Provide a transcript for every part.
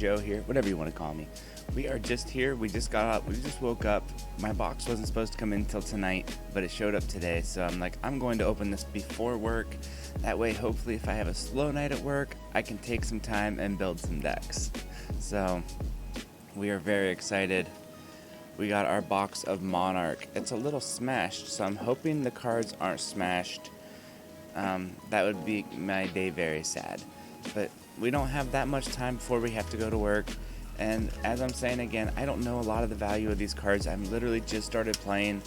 Joe here, whatever you want to call me. We are just here. We just got up. We just woke up. My box wasn't supposed to come in until tonight, but it showed up today. So I'm like, I'm going to open this before work. That way, hopefully, if I have a slow night at work, I can take some time and build some decks. So we are very excited. We got our box of Monarch. It's a little smashed, so I'm hoping the cards aren't smashed. That would be my day very sad. But we don't have that much time before we have to go to work. And as I'm saying again, I don't know a lot of the value of these cards. I'm literally just started playing.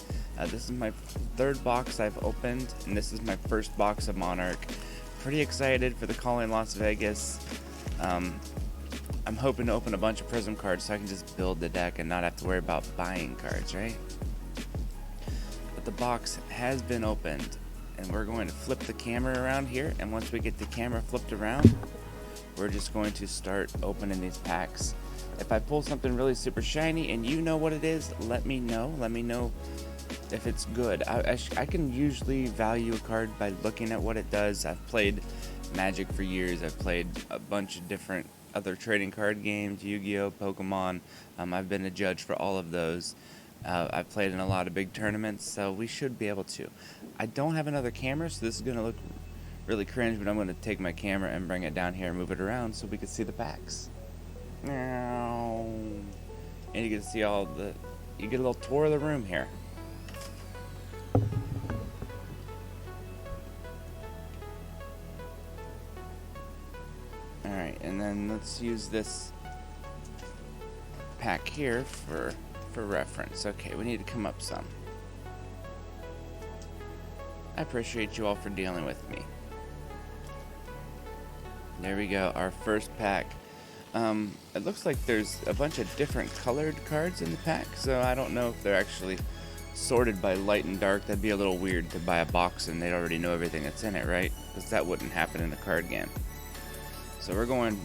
This is my third box I've opened, and this is my first box of Monarch. Pretty excited for the call in Las Vegas. I'm hoping to open a bunch of Prism cards so I can just build the deck and not have to worry about buying cards, right? But the box has been opened, and we're going to flip the camera around here, and once we get the camera flipped around, we're just going to start opening these packs. If I pull something really super shiny and you know what it is, let me know. Let me know if it's good. I can usually value a card by looking at what it does. I've played Magic for years. I've played a bunch of different other trading card games, Yu-Gi-Oh, Pokemon. I've been a judge for all of those. I've played in a lot of big tournaments, so we should be able to. I don't have another camera, so this is going to look really cringe, but I'm going to take my camera and bring it down here and move it around so we can see the packs. And you can see you get a little tour of the room here. Alright, and then let's use this pack here for reference. Okay, we need to come up some. I appreciate you all for dealing with me. There we go, our first pack. It looks like there's a bunch of different colored cards in the pack, so I don't know if they're actually sorted by light and dark. That'd be a little weird to buy a box and they'd already know everything that's in it, right? Because that wouldn't happen in a card game. So we're going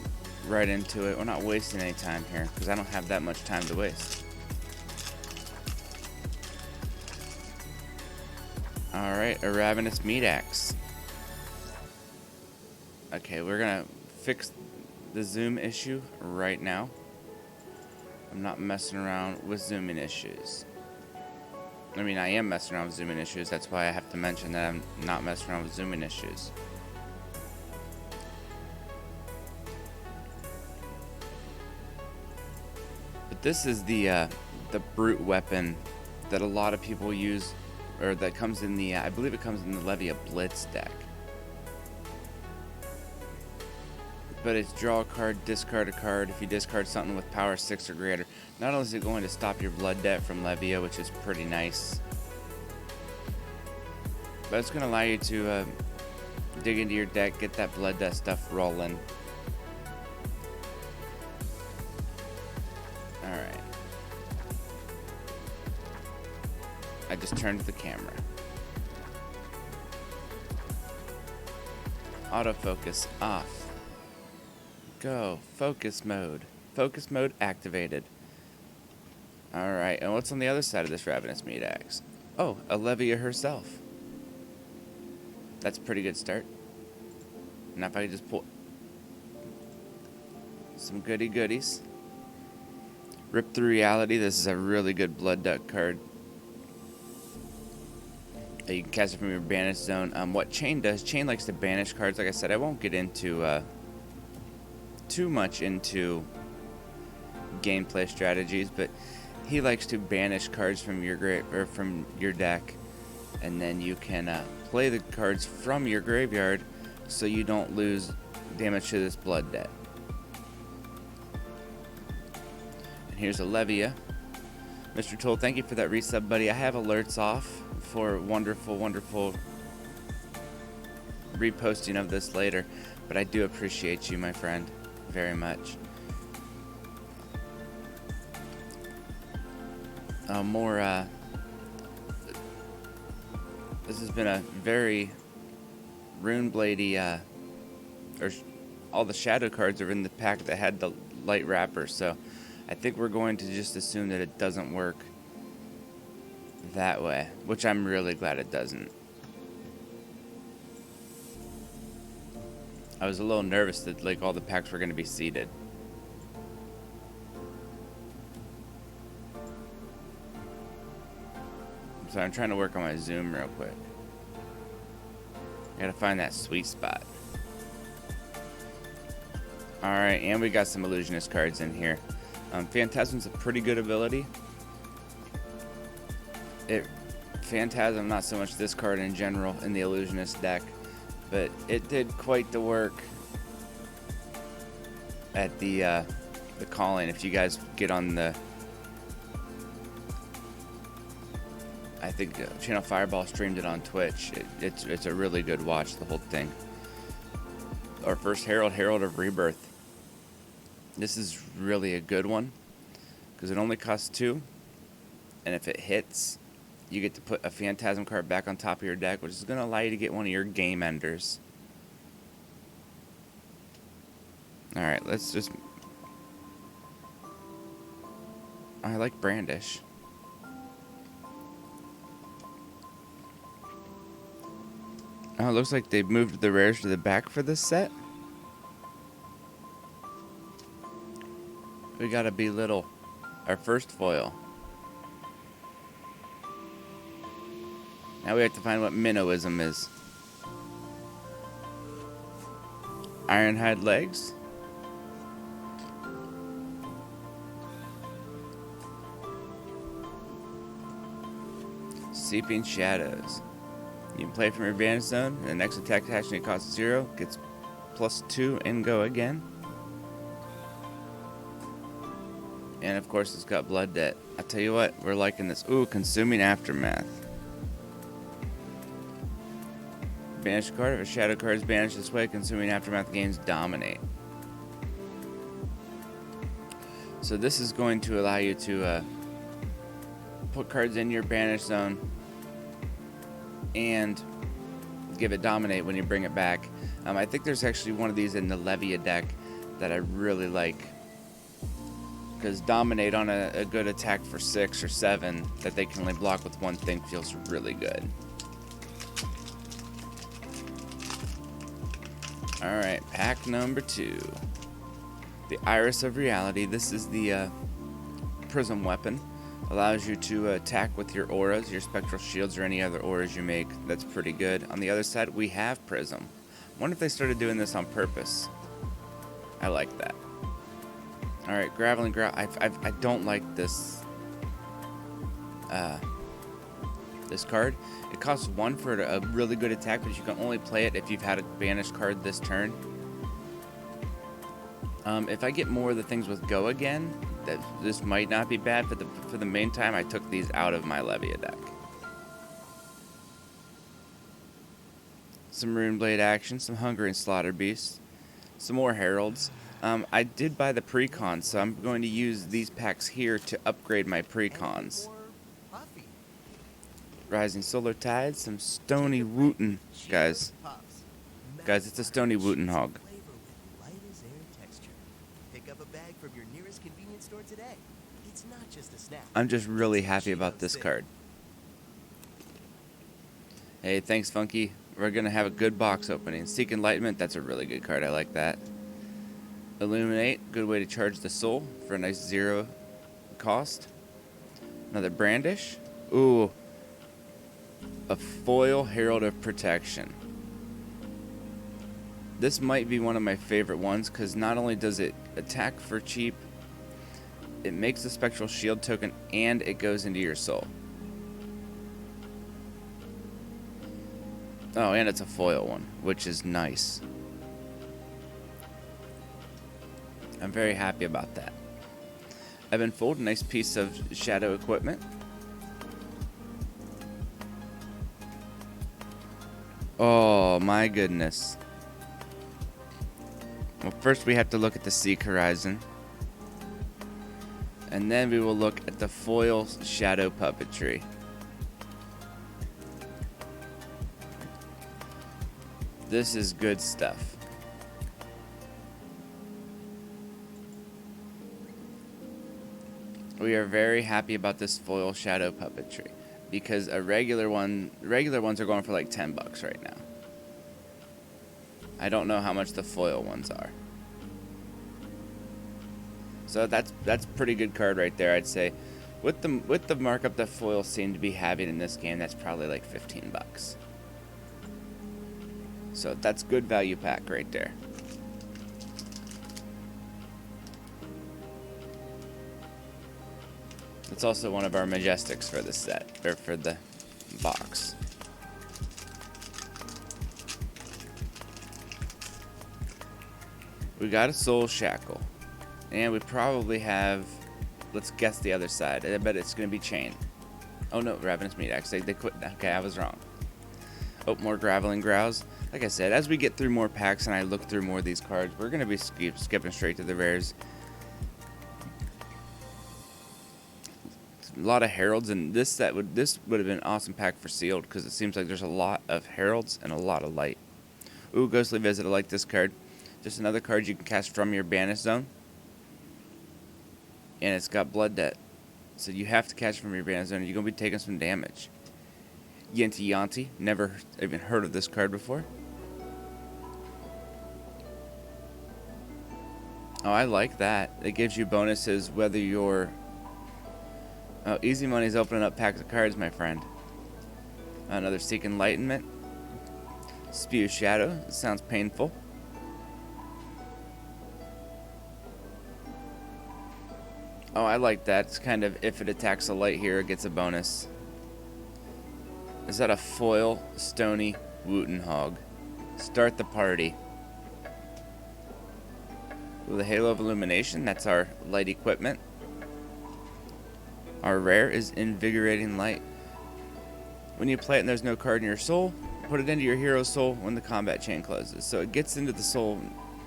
right into it. We're not wasting any time here because I don't have that much time to waste. Alright, a Ravenous Meat Axe. Okay, we're gonna fix the zoom issue right now. I'm not messing around with zooming issues. I mean, I am messing around with zooming issues. That's why I have to mention that I'm not messing around with zooming issues. But this is the brute weapon that a lot of people use, or that comes in the, I believe it comes in the Levia Blitz deck. But it's draw a card, discard a card. If you discard something with power 6 or greater, not only is it going to stop your blood debt from Levia, which is pretty nice, but it's going to allow you to dig into your deck, get that blood debt stuff rolling. Alright. I just turned the camera. Autofocus off. Go. Focus mode. Focus mode activated. Alright, and what's on the other side of this Ravenous Meat Axe? Oh, Levia herself. That's a pretty good start. Now if I could just pull some goody goodies. Rip Through Reality. This is a really good blood duck card. You can cast it from your banish zone. What Chain does, Chain likes to banish cards. Like I said, I won't get into too much into gameplay strategies, but he likes to banish cards from your from your deck, and then you can play the cards from your graveyard so you don't lose damage to this blood debt. And here's a Levia. Mr. Toll, thank you for that resub, buddy. I have alerts off for wonderful reposting of this later, but I do appreciate you, my friend, very much. This has been a very Runebladey, all the shadow cards are in the pack that had the light wrapper, so I think we're going to just assume that it doesn't work that way, which I'm really glad it doesn't. I was a little nervous that like all the packs were going to be seeded. So I'm trying to work on my zoom real quick. Gotta find that sweet spot. Alright, and we got some illusionist cards in here. Phantasm's a pretty good ability. Phantasm, not so much this card in general in the illusionist deck, but it did quite the work at the calling. If you guys get on the, I think Channel Fireball streamed it on Twitch. It's a really good watch, the whole thing. Our first Herald of Rebirth. This is really a good one because it only costs 2, and if it hits, you get to put a Phantasm card back on top of your deck, which is going to allow you to get one of your game enders. Alright, let's just... I like Brandish. Oh, it looks like they moved the rares to the back for this set. We gotta belittle our first foil. Now we have to find what Minnowism is. Ironhide Legs. Seeping Shadows. You can play from your advantage zone, and the next attack action costs 0, gets +2 and go again. And of course it's got Blood Debt. I tell you what, we're liking this. Ooh, Consuming Aftermath. Banish a card. If a shadow card is banished this way, Consuming Aftermath gains dominate. So this is going to allow you to put cards in your banish zone and give it dominate when you bring it back. I think there's actually one of these in the Levia deck that I really like, because dominate on a good attack for 6 or 7 that they can only block with one thing feels really good. Alright, pack number 2. The Iris of Reality. This is the prism weapon. Allows you to attack with your auras, your spectral shields, or any other auras you make. That's pretty good. On the other side, we have Prism. I wonder if they started doing this on purpose. I like that. Alright, Graveling Growl. I don't like this this card. It costs 1 for a really good attack, but you can only play it if you've had a banished card this turn. If I get more of the things with Go Again, this might not be bad. For the main time, I took these out of my Levia deck. Some Runeblade action, some Hunger and Slaughter Beasts, some more Heralds. I did buy the precons, so I'm going to use these packs here to upgrade my precons. Rising Solar Tide, some Stony Wooten, guys. Guys, it's a Stony Wooten hog. I'm just really happy about this card. Hey, thanks, Funky. We're going to have a good box opening. Seek Enlightenment, that's a really good card. I like that. Illuminate, good way to charge the soul for a nice 0 cost. Another Brandish. Ooh. A foil Herald of Protection. This might be one of my favorite ones because not only does it attack for cheap, it makes a spectral shield token and it goes into your soul. Oh, and it's a foil one, which is nice. I'm very happy about that. Ebonfold, a nice piece of shadow equipment. Oh my goodness. Well, first we have to look at the Seek Horizon. And then we will look at the foil shadow puppetry. This is good stuff. We are very happy about this foil shadow puppetry because regular ones are going for like $10 right now. I don't know how much the foil ones are. So that's a pretty good card right there, I'd say. With the markup that foils seem to be having in this game, that's probably like 15 bucks. So that's good value pack right there. It's also one of our Majestics for the set, or for the box. We got a Soul Shackle. And we probably have, let's guess the other side. I bet it's going to be Chain. Oh no, Ravenous Meat Axe. They quit. Okay, I was wrong. Oh, more Graveling Grouse. Like I said, as we get through more packs and I look through more of these cards, we're going to be skipping straight to the rares. A lot of Heralds, and this would have been an awesome pack for sealed because it seems like there's a lot of Heralds and a lot of light. Ooh, Ghostly Visit. I like this card. Just another card you can cast from your Banish Zone. And it's got Blood Debt. So you have to catch from your Banish Zone, and you're going to be taking some damage. Yenti Yanti. Never even heard of this card before. Oh, I like that. It gives you bonuses whether you're... Oh, Easy Money's opening up packs of cards, my friend. Another Seek Enlightenment. Spew Shadow. It sounds painful. Oh, I like that. It's kind of, if it attacks a light here, it gets a bonus. Is that a foil Stony Wooten Hog? Start the party. With a Halo of Illumination, that's our light equipment. Our rare is Invigorating Light. When you play it and there's no card in your soul, put it into your hero's soul when the combat chain closes. So it gets into the soul,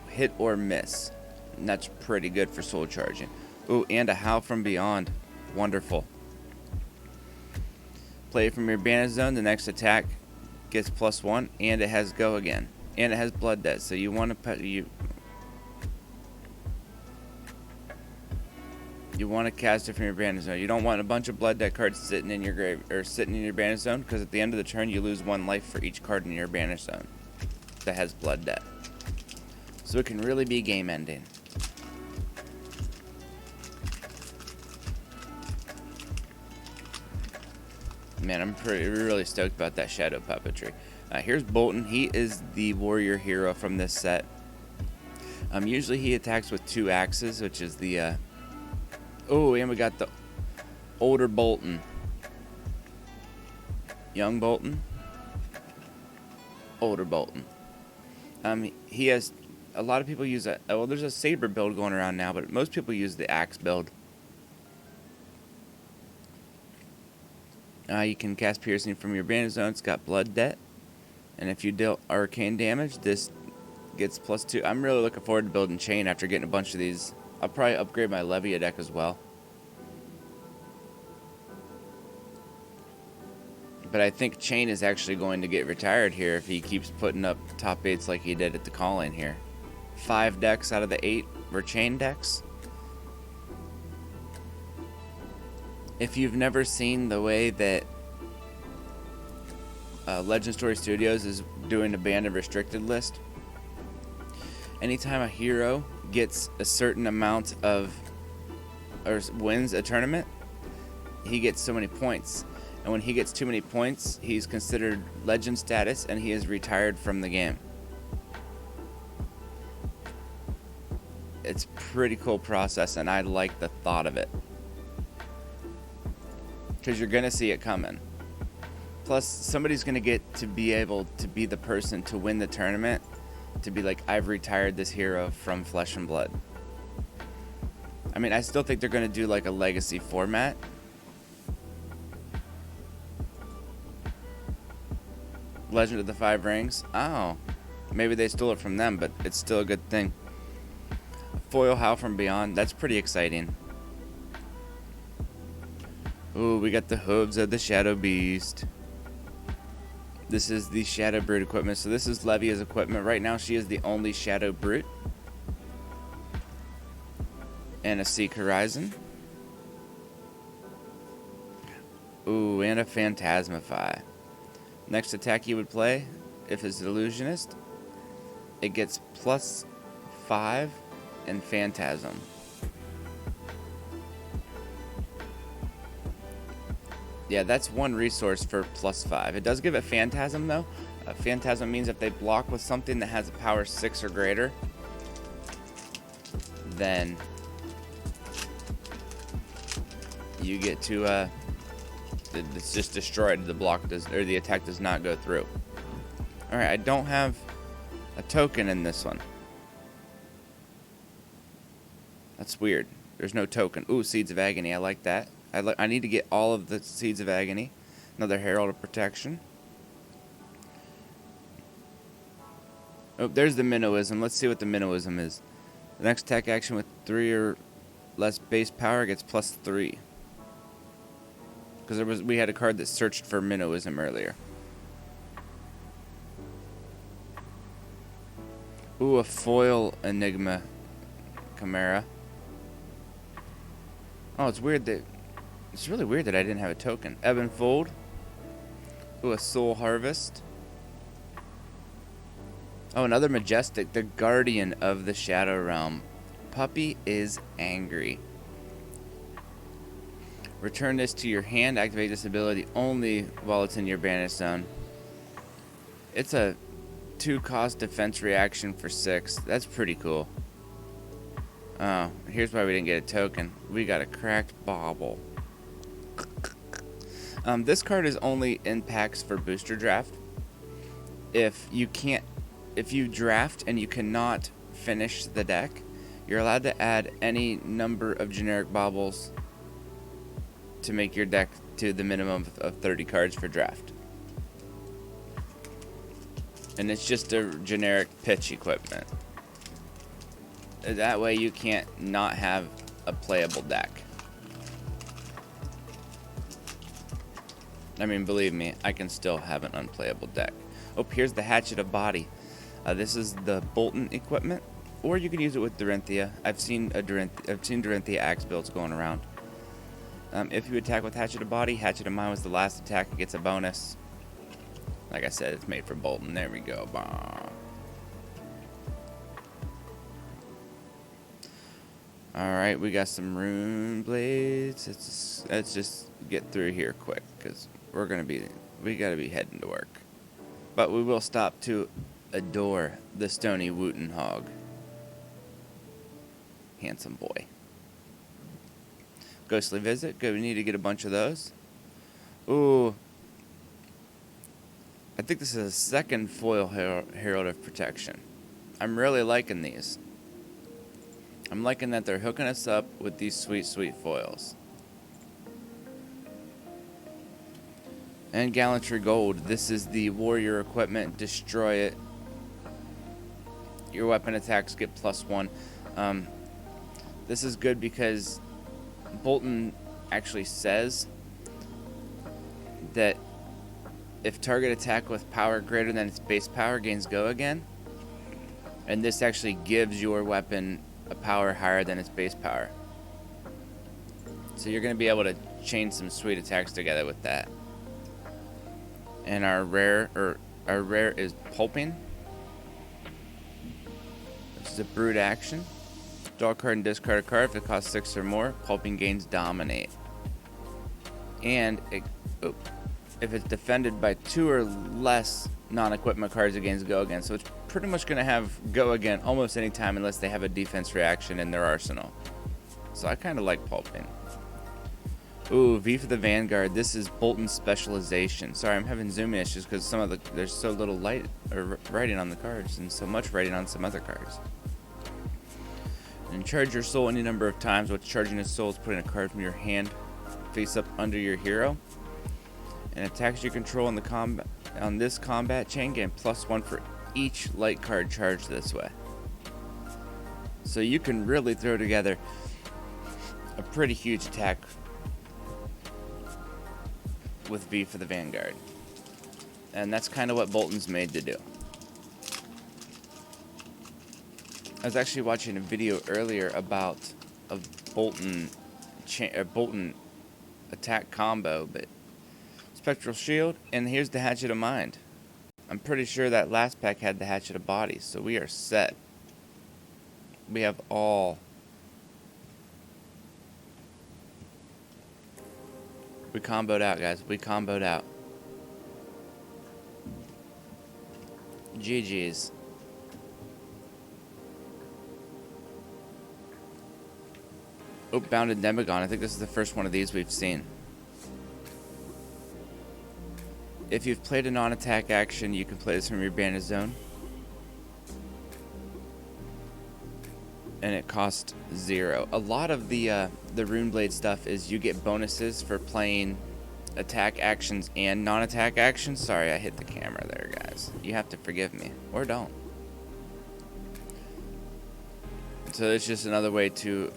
hit or miss. And that's pretty good for soul charging. Ooh, and a Howl from Beyond. Wonderful. Play it from your Banish Zone. The next attack gets +1, and it has Go Again. And it has Blood Debt. So you want to put you want to cast it from your Banish Zone. You don't want a bunch of Blood Debt cards sitting in your grave or sitting in your Banish Zone, because at the end of the turn you lose 1 life for each card in your Banish Zone that has Blood Debt. So it can really be game ending. Man, I'm really stoked about that Shadow Puppetry. Here's Bolton. He is the warrior hero from this set. Usually he attacks with 2 axes, which is the... Oh, and we got the older Bolton. Young Bolton. Older Bolton. He has... A lot of people use a... Well, there's a Saber build going around now, but most people use the axe build. You can cast Piercing from your Banish Zone. It's got Blood Debt. And if you deal arcane damage, this gets +2. I'm really looking forward to building Chain after getting a bunch of these. I'll probably upgrade my Levia deck as well. But I think Chain is actually going to get retired here if he keeps putting up top 8s like he did at the call-in here. 5 decks out of the 8 were Chain decks. If you've never seen the way that Legend Story Studios is doing a banned and restricted list, anytime a hero gets a certain amount of, or wins a tournament, he gets so many points. And when he gets too many points, he's considered legend status and he is retired from the game. It's a pretty cool process, and I like the thought of it. Because you're going to see it coming. Plus, somebody's going to get to be able to be the person to win the tournament, to be like, I've retired this hero from Flesh and Blood. I mean, I still think they're going to do like a legacy format. Legend of the Five Rings. Oh, maybe they stole it from them, but it's still a good thing. Foil Howl from Beyond. That's pretty exciting. Ooh, we got the hooves of the Shadow Beast. This is the Shadow Brute equipment. So this is Levia's equipment. Right now she is the only Shadow Brute. And a Seek Horizon. Ooh, and a Phantasmify. Next attack you would play, if it's Illusionist, it gets +5 and Phantasm. Yeah, that's one resource for +5. It does give it Phantasm, though. Phantasm means if they block with something that has a power 6 or greater, then you get to, it's just destroyed. The block does, or the attack does not go through. Alright, I don't have a token in this one. That's weird. There's no token. Ooh, Seeds of Agony. I like that. I need to get all of the Seeds of Agony. Another Herald of Protection. Oh, there's the Minnowism. Let's see what the Minnowism is. The next attack action with 3 or less base power gets +3. Because we had a card that searched for Minnowism earlier. Ooh, a foil Enigma Chimera. Oh, it's weird that... It's really weird that I didn't have a token. Ebb and Fold. Ooh, a Soul Harvest. Oh, another Majestic. The Guardian of the Shadow Realm. Puppy is angry. Return this to your hand. Activate this ability only while it's in your banish zone. It's a 2-cost defense reaction for 6. That's pretty cool. Oh, here's why we didn't get a token. We got a Cracked Bauble. This card is only in packs for booster draft. If you draft and you cannot finish the deck, you're allowed to add any number of generic baubles to make your deck to the minimum of 30 cards for draft. And it's just a generic pitch equipment. That way you can't not have a playable deck. I mean, believe me, I can still have an unplayable deck. Oh, here's the Hatchet of Body. This is the Bolton equipment, or you can use it with Dorinthia. I've seen Dorinthia axe builds going around. If you attack with Hatchet of Body, Hatchet of Mind was the last attack. It gets a bonus. Like I said, it's made for Bolton. There we go. Bah. Alright, we got some Rune Blades. Let's just get through here quick, because we gotta be heading to work. But we will stop to adore the Stony Wooten Hog. Handsome boy. Ghostly Visit. Good, we need to get a bunch of those. Ooh. I think this is a second foil Herald of Protection. I'm really liking these. I'm liking that they're hooking us up with these sweet, sweet foils. And Gallantry Gold. This is the warrior equipment. Destroy it. Your weapon attacks get +1. This is good because Bolton actually says that if target attack with power greater than its base power gains go again, and this actually gives your weapon a power higher than its base power. So you're going to be able to chain some sweet attacks together with that. And our rare is Pulping. This is a brute action. Draw a card and discard a card. If it costs 6 or more, Pulping gains Dominate. And if it's defended by 2 or less non-equipment cards, it gains Go Again. So it's pretty much going to have Go Again almost any time unless they have a defense reaction in their arsenal. So I kind of like Pulping. Ooh, V for the Vanguard. This is Bolton's specialization. Sorry, I'm having zoom issues because there's so little light or writing on the cards and so much writing on some other cards. And charge your soul any number of times. What's charging his soul is putting a card from your hand face up under your hero. And attacks you control on this combat chain gain +1 for each light card charged this way. So you can really throw together a pretty huge attack with V for the Vanguard. And that's kind of what Bolton's made to do. I was actually watching a video earlier about a Bolton attack combo, but Spectral Shield, and here's the Hatchet of Mind. I'm pretty sure that last pack had the Hatchet of Body, so we are set. We have all We comboed out, guys. We comboed out. GG's. Oh, Bounded Demagon. I think this is the first one of these we've seen. If you've played a non-attack action, you can play this from your bandit zone. And it costs 0. A lot of the Runeblade stuff is you get bonuses for playing attack actions and non-attack actions. Sorry, I hit the camera there, guys. You have to forgive me. Or don't. So it's just another way to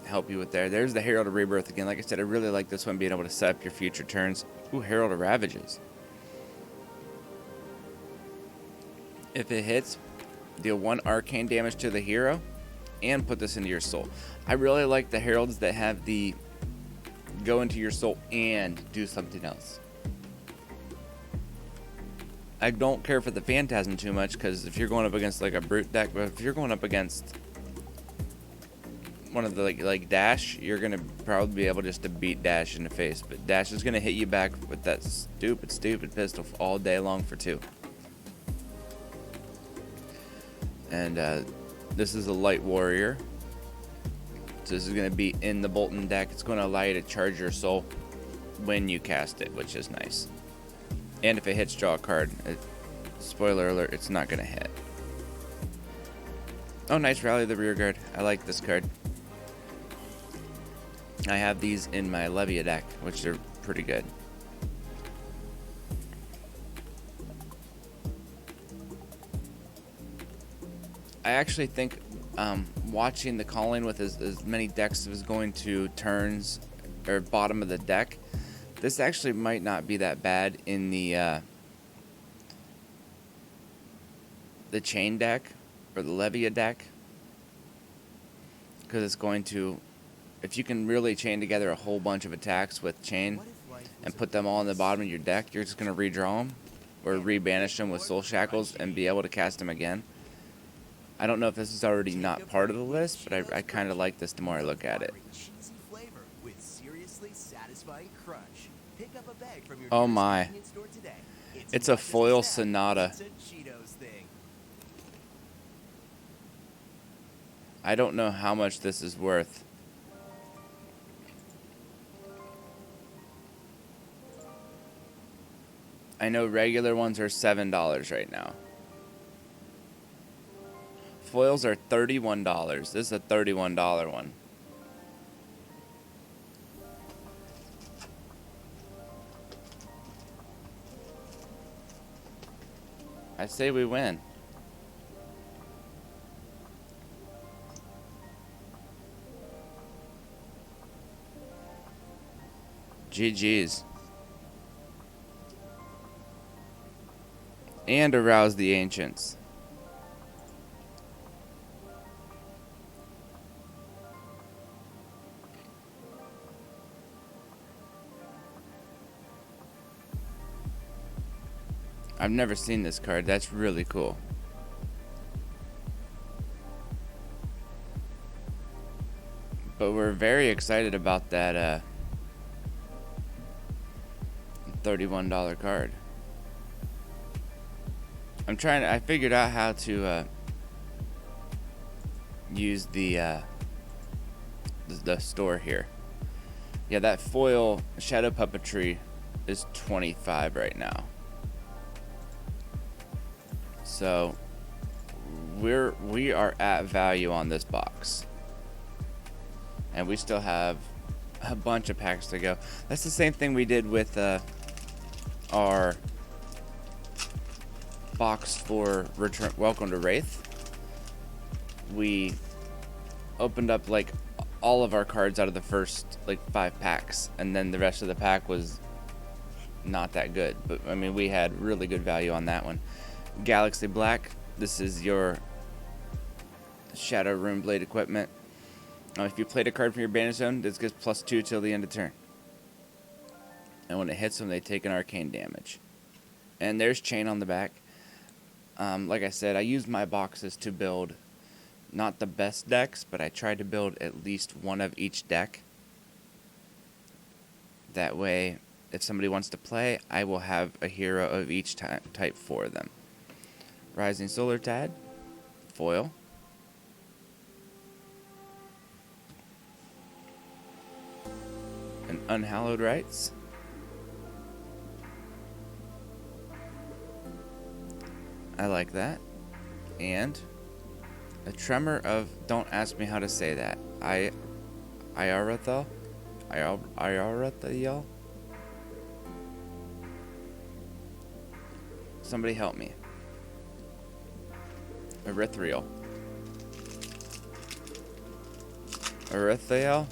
help you with there. There's the Herald of Rebirth again. Like I said, I really like this one, being able to set up your future turns. Ooh, Herald of Ravages. If it hits, deal 1 arcane damage to the hero and put this into your soul. I really like the heralds that have the go into your soul and do something else. I don't care for the Phantasm too much, because if you're going up against like a brute deck, but if you're going up against one of the like Dash, you're gonna probably be able just to beat Dash in the face. But Dash is gonna hit you back with that stupid pistol all day long for 2. And this is a light warrior. So this is going to be in the Bolton deck. It's going to allow you to charge your soul when you cast it, which is nice. And if it hits, draw a card. Spoiler alert, it's not going to hit. Oh, nice, Rally the Rearguard. I like this card. I have these in my Levia deck, which are pretty good. I actually think watching the calling with as many decks as going to turns or bottom of the deck, this actually might not be that bad in the chain deck or the Levia deck, because it's going to, if you can really chain together a whole bunch of attacks with chain and put them all in the bottom of your deck, you're just going to redraw them or rebanish them with Soul Shackles and be able to cast them again. I don't know if this is already not part of the list, but I kind of like this the more I look at it. Oh my. It's a foil Sonata. I don't know how much this is worth. I know regular ones are $7 right now. Foils are $31. This is a $31 one. I say we win. GG's. And arouse the ancients. I've never seen this card. That's really cool. But we're very excited about that $31 card. I figured out how to use the store here. Yeah, that foil Shadow Puppetry is $25 right now. So we are at value on this box, and we still have a bunch of packs to go. That's the same thing we did with our box for Return Welcome to Wraith. We opened up like all of our cards out of the first like 5 packs, and then the rest of the pack was not that good. But I mean, we had really good value on that one. Galaxy Black, this is your Shadow Runeblade equipment. If you played a card from your bandit zone, this gets +2 till the end of turn. And when it hits them, they take an arcane damage. And there's chain on the back. Like I said, I use my boxes to build not the best decks, but I try to build at least one of each deck. That way, if somebody wants to play, I will have a hero of each type for them. Rising Solar Tide, foil. And Unhallowed Rites. I like that. And a Tremor of, don't ask me how to say that. Iarathel? Iarathel? Somebody help me. Erythrial. Iarathel.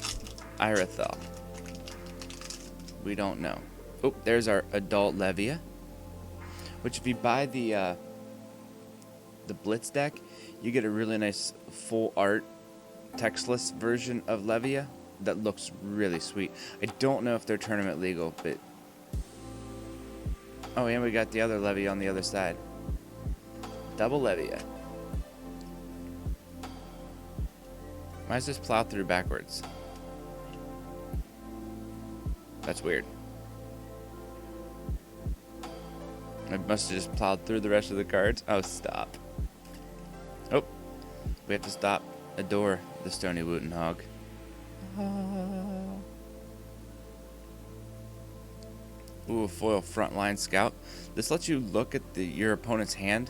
We don't know. Oh, there's our adult Levia. Which if you buy the Blitz deck, you get a really nice full art textless version of Levia that looks really sweet. I don't know if they're tournament legal, but... Oh, and we got the other Levia on the other side. Double Levia. Why does this plow through backwards? That's weird. I must have just plowed through the rest of the cards. Oh, stop. Oh, we have to stop. Adore the Stony Wooten Hog. Ooh, a foil Frontline Scout. This lets you look at your opponent's hand.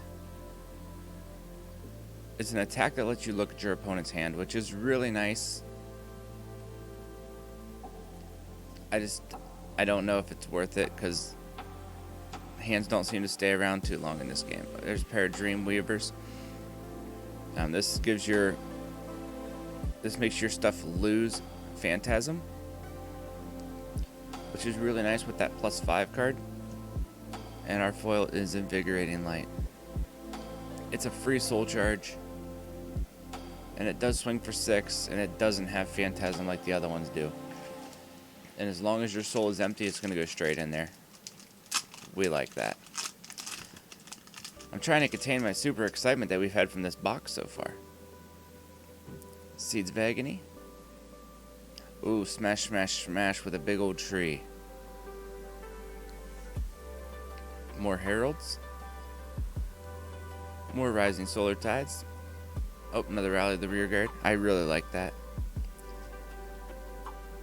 It's an attack that lets you look at your opponent's hand, which is really nice. I don't know if it's worth it, because hands don't seem to stay around too long in this game. There's a pair of Dreamweavers. This makes your stuff lose Phantasm, which is really nice with that +5 card. And our foil is Invigorating Light. It's a free soul charge, and it does swing for 6, and it doesn't have Phantasm like the other ones do. And as long as your soul is empty, it's going to go straight in there. We like that. I'm trying to contain my super excitement that we've had from this box so far. Seeds of Agony. Ooh, smash, smash, smash with a big old tree. More Heralds. More Rising Solar Tides. Oh, another Rally of the Rearguard. I really like that.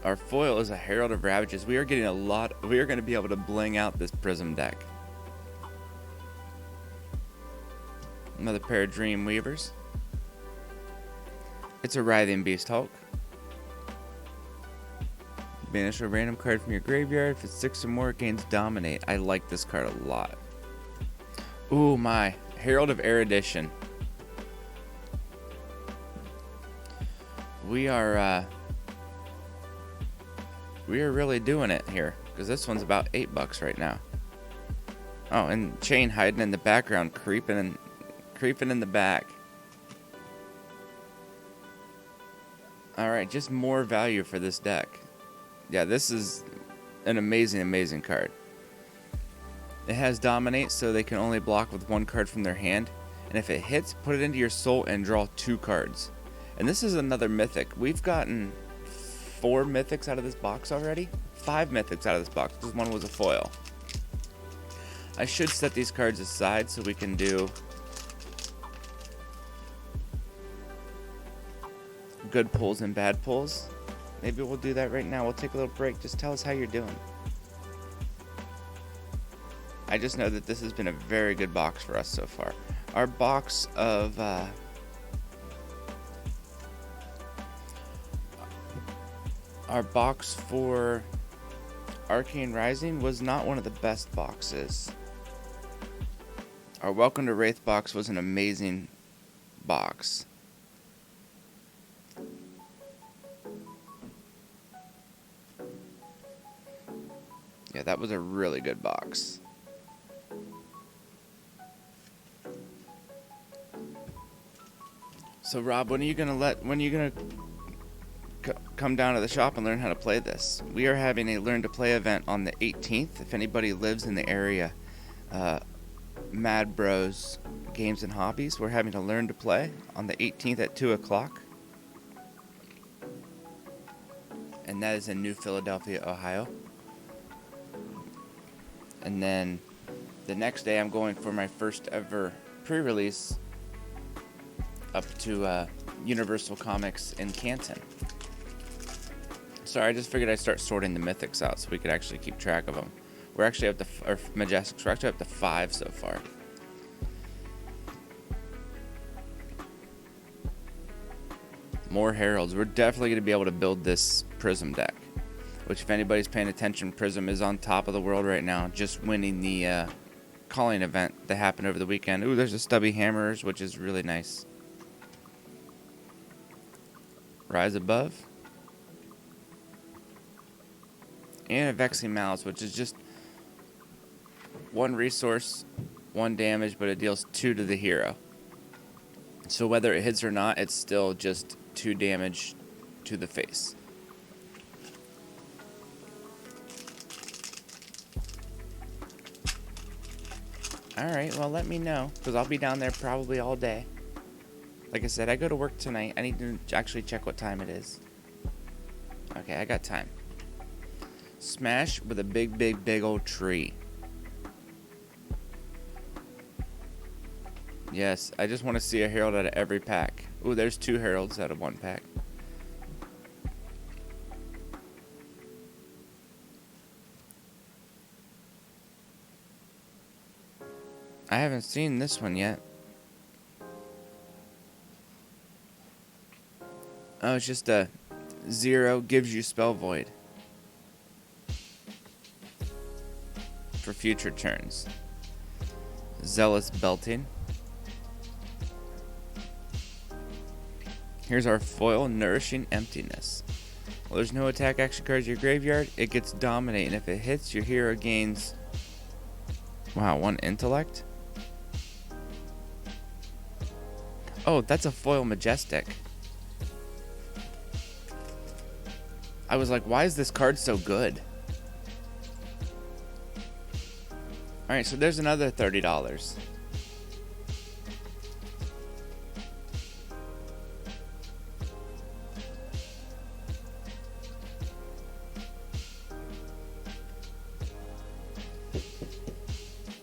Our foil is a Herald of Ravages. We are getting a lot. We are going to be able to bling out this Prism deck. Another pair of Dreamweavers. It's a Writhing Beast Hulk. Banish a random card from your graveyard. If it's 6 or more, it gains Dominate. I like this card a lot. Ooh, my. Herald of Erudition. We are really doing it here, because this one's about $8 right now. Oh, and Chain hiding in the background, creeping in the back. Alright, just more value for this deck. Yeah, this is an amazing card. It has Dominate, so they can only block with 1 card from their hand. And if it hits, put it into your soul and draw 2 cards. And this is another mythic. We've gotten 4 mythics out of this box already. 5 mythics out of this box, because 1 was a foil. I should set these cards aside so we can do good pulls and bad pulls. Maybe we'll do that right now. We'll take a little break. Just tell us how you're doing. I just know that this has been a very good box for us so far. Our box of our box for Arcane Rising was not one of the best boxes. Our Welcome to Wraith box was an amazing box. Yeah, that was a really good box. So Rob, when are you gonna come down to the shop and learn how to play this? We are having a Learn to Play event on the 18th. If anybody lives in the area, Mad Bros Games and Hobbies, we're having a Learn to Play on the 18th at 2 o'clock. And that is in New Philadelphia, Ohio. And then the next day I'm going for my first ever pre-release up to Universal Comics in Canton. Sorry, I just figured I'd start sorting the mythics out so we could actually keep track of them. We're actually up to, or Majestics, we're actually up to 5 so far. More Heralds. We're definitely going to be able to build this Prism deck, which if anybody's paying attention, Prism is on top of the world right now, just winning the calling event that happened over the weekend. Ooh, there's a Stubby Hammers, which is really nice. Rise Above. And a Vexing Malice, which is just 1 resource, 1 damage, but it deals 2 to the hero. So whether it hits or not, it's still just 2 damage to the face. Alright, well let me know, because I'll be down there probably all day. Like I said, I go to work tonight. I need to actually check what time it is. Okay, I got time. Smash with a big old tree. Yes, I just want to see a Herald out of every pack. Ooh, there's 2 Heralds out of 1 pack. I haven't seen this one yet. Oh, it's just a 0 gives you Spell Void for future turns. Zealous Belting. Here's our foil, Nourishing Emptiness. Well, there's no attack action cards in your graveyard. It gets Dominate, and if it hits, your hero gains, wow, 1 intellect? Oh, that's a foil Majestic. I was like, why is this card so good? Alright, so there's another $30.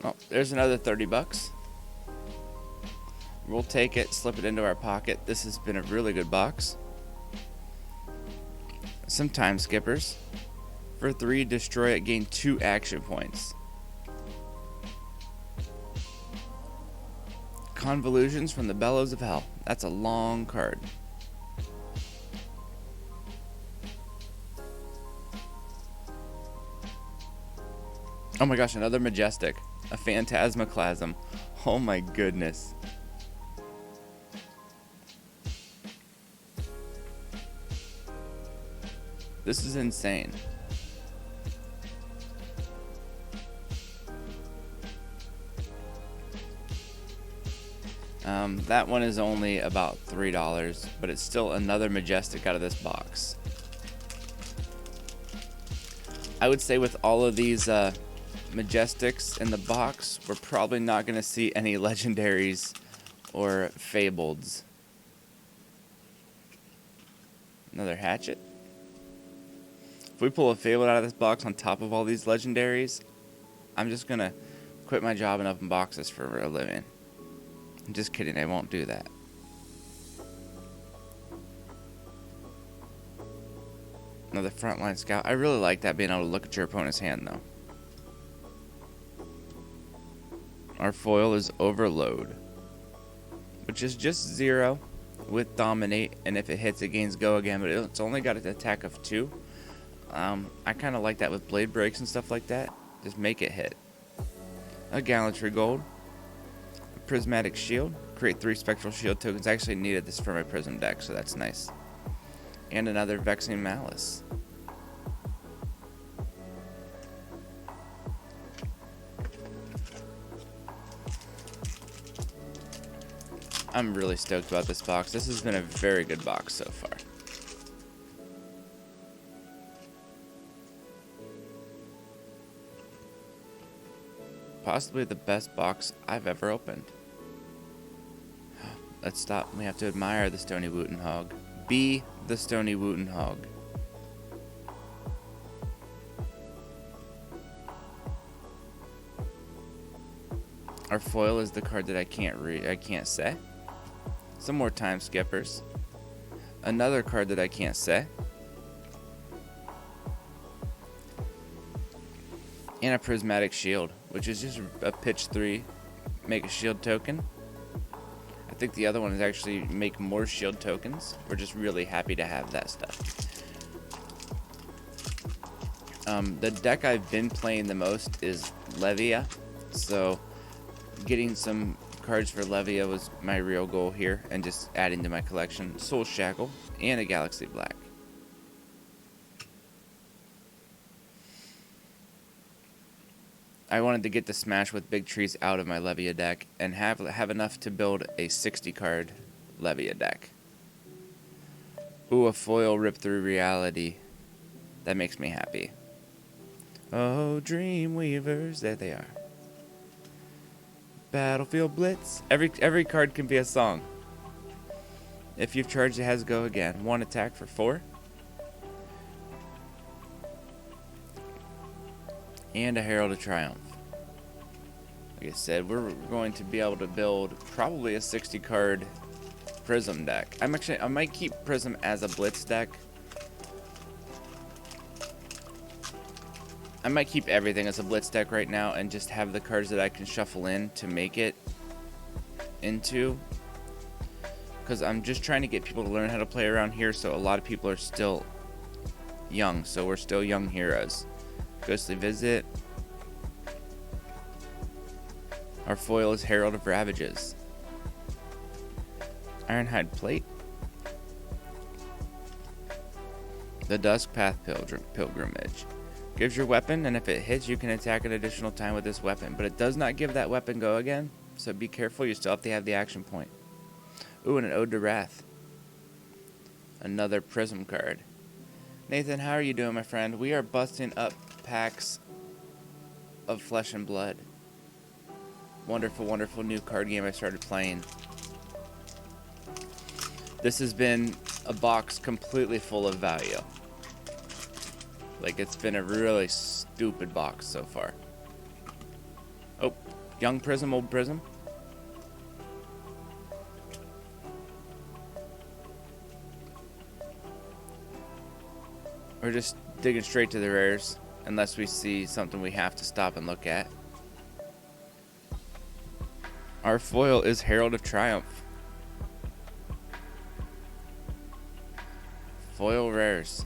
Oh, there's another 30 bucks. We'll take it, slip it into our pocket. This has been a really good box. Some time skippers. For 3, destroy it, gain 2 action points. Convolutions from the Bellows of Hell. That's a long card. Oh my gosh, another Majestic. A Phantasmaclasm. Oh my goodness. This is insane. That one is only about $3, but it's still another Majestic out of this box. I would say with all of these Majestics in the box, we're probably not going to see any legendaries or fableds. Another Hatchet. If we pull a fabled out of this box on top of all these legendaries, I'm just going to quit my job and open boxes for a living. I'm just kidding, I won't do that. Another Frontline Scout. I really like that, being able to look at your opponent's hand, though. Our foil is Overload, which is just 0 with Dominate, and if it hits, it gains Go again, but it's only got an attack of 2. I kind of like that with Blade Breaks and stuff like that. Just make it hit. A Gallantry Gold. A Prismatic Shield. Create 3 Spectral Shield tokens. I actually needed this for my Prism deck, so that's nice. And another Vexing Malice. I'm really stoked about this box. This has been a very good box so far. Possibly the best box I've ever opened. Let's stop. We have to admire the Stony Wooten Hog. Be the Stony Wooten Hog. Our foil is the card that I can't say. Some more time skippers. Another card that I can't say. And a prismatic shield, which is just a pitch 3, make a shield token. I think the other one is actually make more shield tokens. We're just really happy to have that stuff. The deck I've been playing the most is Levia, so getting some cards for Levia was my real goal here, and just adding to my collection. Soul Shackle and a Galaxy Black. I wanted to get the Smash with Big Trees out of my Levia deck and have enough to build a 60 card Levia deck. Ooh, a foil Rip Through Reality. That makes me happy. Oh, Dreamweavers, there they are. Battlefield Blitz. Every card can be a song. If you've charged, it has go again. 1 attack for 4. And a Herald of Triumph. Like I said, we're going to be able to build probably a 60 card Prism deck. I might keep Prism as a Blitz deck. I might keep everything as a Blitz deck right now and just have the cards that I can shuffle in to make it into. Because I'm just trying to get people to learn how to play around here, so a lot of people are still young, so we're still young heroes. Ghostly Visit. Our foil is Herald of Ravages. Ironhide Plate. The Dusk Path Pilgrimage. Gives your weapon, and if it hits, you can attack an additional time with this weapon. But it does not give that weapon go again, so be careful. You still have to have the action point. Ooh, and an Ode to Wrath. Another Prism card. Nathan, how are you doing, my friend? We are busting up packs of Flesh and Blood. Wonderful, wonderful new card game I started playing. This has been a box completely full of value. Like, it's been a really stupid box so far. Oh, young Prism, old Prism. We're just digging straight to the rares, unless we see something we have to stop and look at. Our foil is Herald of Triumph. Foil rares.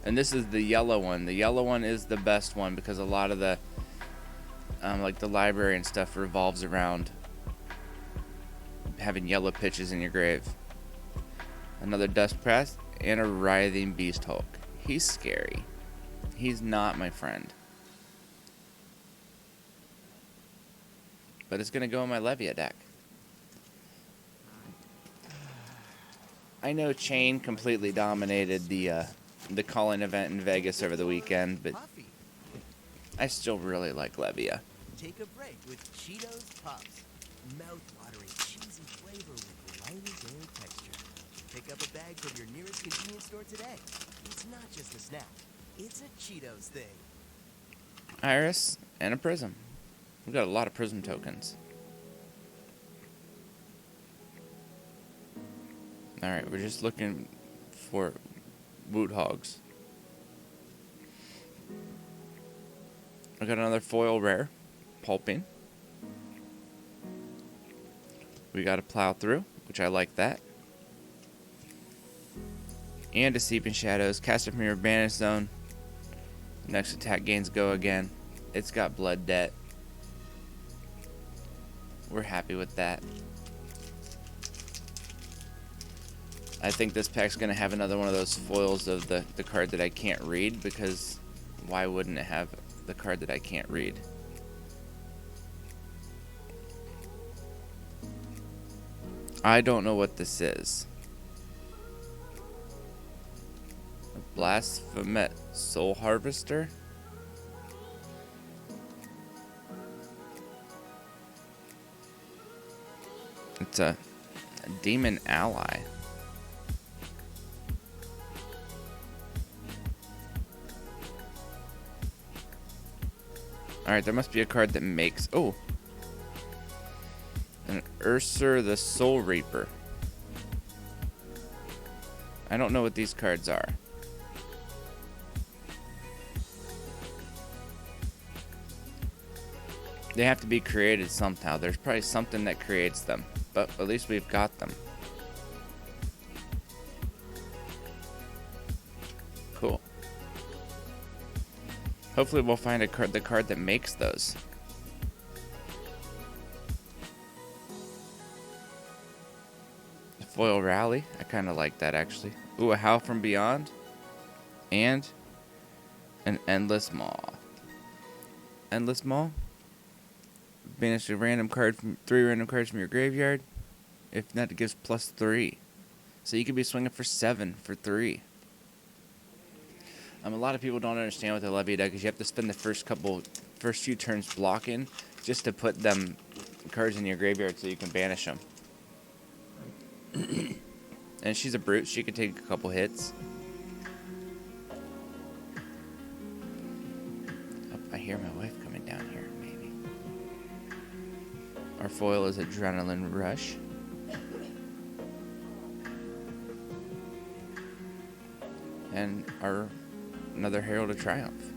And this is the yellow one. The yellow one is the best one because a lot of the like the library and stuff revolves around having yellow pitches in your grave. Another Dust Press and a Writhing Beast Hulk. He's scary. He's not my friend. But it's going to go in my Levia deck. I know Chain completely dominated the calling event in Vegas over the weekend, but I still really like Levia. Take a break with Cheetos Puffs. Mouth-watering cheesy flavor with briny dairy texture. Pick up a bag from your nearest convenience store today. It's not just a snack. It's a Cheetos thing. Iris and a Prism. We've got a lot of Prism tokens. Alright, we're just looking for Woot Hogs. I got another foil rare, Pulping. We got a Plow Through, which I like that. And a Seeping Shadows, cast it from your Banish Zone. Next attack gains go again. It's got Blood Debt. We're happy with that. I think this pack's going to have another one of those foils of the card that I can't read, because why wouldn't it have the card that I can't read? I don't know what this is. A Blasphemet Soul Harvester? It's a Demon Ally. Alright, there must be a card that makes... Oh! An Ursur the Soul Reaper. I don't know what these cards are. They have to be created somehow. There's probably something that creates them. But at least we've got them. Cool. Hopefully we'll find the card that makes those. The Foil Rally. I kind of like that, actually. Ooh, a Howl from Beyond. And an Endless Maw. Endless Maw. Banish a random card from 3 random cards from your graveyard. If not, it gives +3. So you could be swinging for 7 for 3. A lot of people don't understand what the Levy does because you have to spend the first few turns blocking just to put them cards in your graveyard so you can banish them. And she's a brute. She could take a couple hits. Oh, I hear my wife coming down here. Maybe. Our foil is Adrenaline Rush. And another Herald of Triumph.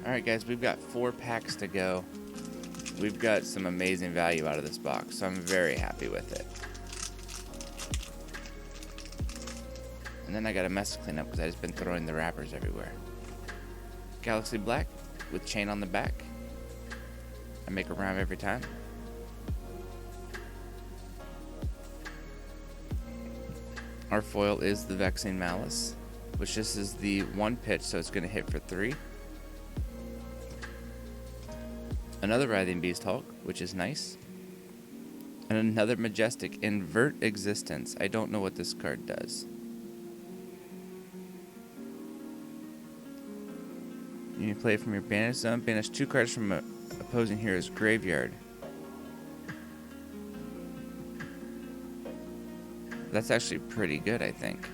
Alright guys, we've got 4 packs to go. We've got some amazing value out of this box, so I'm very happy with it. And then I got a mess to clean up because I've just been throwing the wrappers everywhere. Galaxy Black with chain on the back. I make a rhyme every time. Our foil is the Vexing Malice, which this is the 1 pitch, so it's going to hit for 3. Another Writhing Beast Hulk, which is nice. And another Majestic, Invert Existence. I don't know what this card does. You can play it from your banish zone. Banish 2 cards from an opposing hero's graveyard. That's actually pretty good, I think.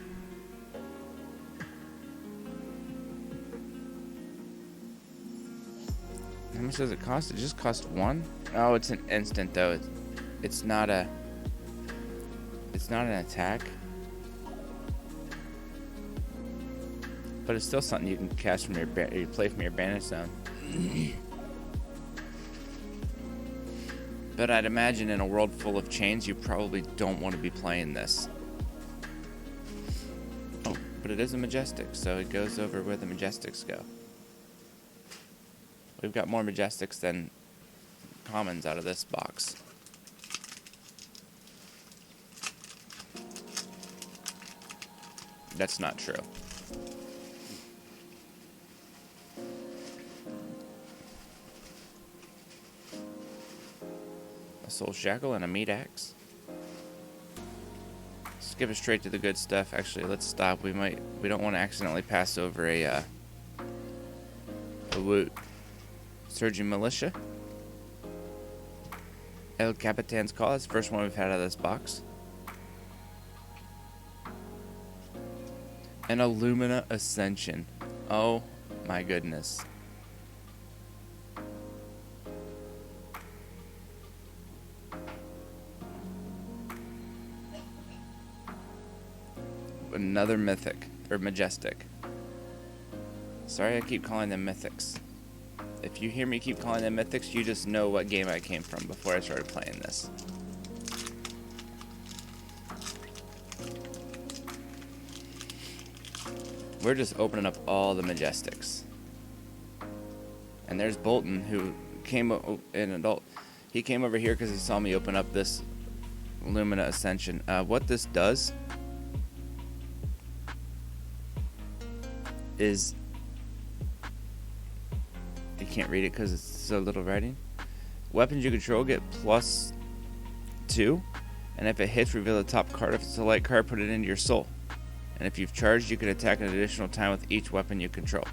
How much does it cost? It just costs 1? Oh, it's an instant though. It's not an attack. But it's still something you can cast from you play from your banish zone. But I'd imagine in a world full of chains, you probably don't want to be playing this. Oh, but it is a Majestic, so it goes over where the Majestics go. We've got more Majestics than commons out of this box. That's not true. Soul Shackle and a Meat Axe. Skip it straight to the good stuff. Actually, let's stop. We don't want to accidentally pass over a Woot. Surging Militia. El Capitan's Call. That's the first one we've had out of this box. And Illumina Ascension. Oh my goodness. Another mythic, or majestic. Sorry I keep calling them mythics. If you hear me keep calling them mythics, you just know what game I came from before I started playing this. We're just opening up all the Majestics. And there's Bolton, who came an adult. He came over here because he saw me open up this Illumina Ascension. What this does is, you can't read it because it's so little writing. Weapons you control get +2, and if it hits, reveal the top card. If it's a light card, put it into your soul. And if you've charged, you can attack an additional time with each weapon you control.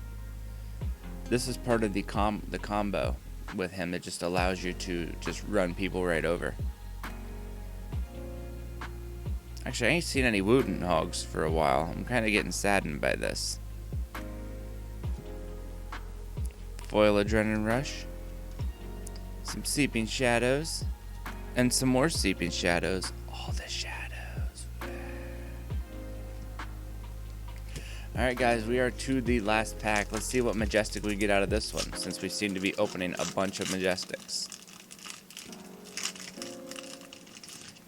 This is part of the combo with him that just allows you to just run people right over. Actually, I ain't seen any Wooten Hogs for a while. I'm kind of getting saddened by this. foil Adrenaline Rush, some Seeping Shadows, and some more Seeping Shadows. All the shadows. Alright guys, we are to the last pack. Let's see what Majestic we get out of this one, since we seem to be opening a bunch of Majestics.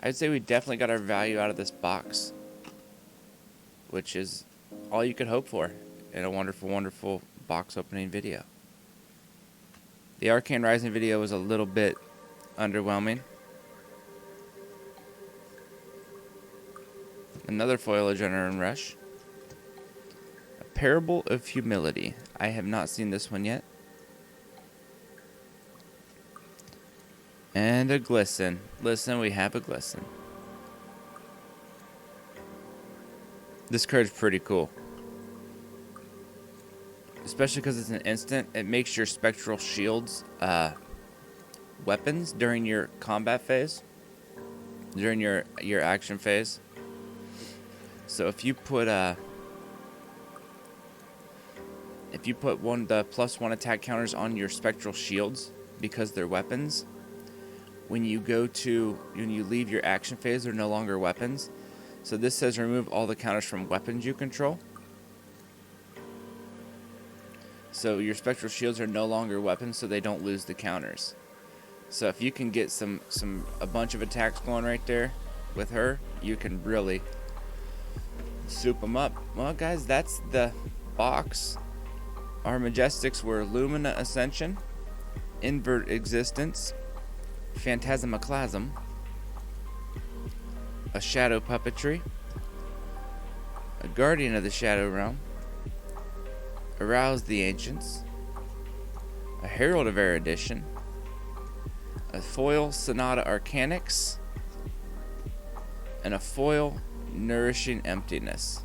I'd say we definitely got our value out of this box, which is all you could hope for in a wonderful, wonderful box opening video. The Arcane Rising video was a little bit underwhelming. Another foil Adrenaline Rush. Parable of Humility. I have not seen this one yet. And a Glisten. Listen, we have a Glisten. This card's pretty cool. Especially because it's an instant. It makes your Spectral Shields weapons during your combat phase. During your action phase. So if you put the +1 attack counters on your Spectral Shields because they're weapons, when you leave your action phase, they're no longer weapons. So this says remove all the counters from weapons you control. So your Spectral Shields are no longer weapons, so they don't lose the counters. So if you can get a bunch of attacks going right there with her, you can really soup them up. Well guys, that's the box. Our Majestics were Lumina Ascension, Invert Existence, Phantasmaclasm, a Shadow Puppetry, a Guardian of the Shadow Realm, Arouse the Ancients, a Herald of Erudition, a foil Sonata Arcanix, and a foil Nourishing Emptiness.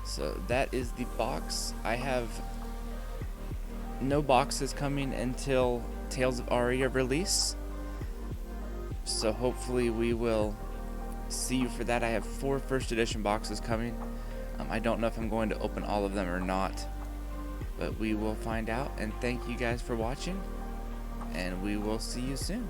So that is the box. I have no boxes coming until Tales of Aria release. So hopefully we will see you for that. I have 4 first edition boxes coming. I don't know if I'm going to open all of them or not, but we will find out. And thank you guys for watching, and we will see you soon.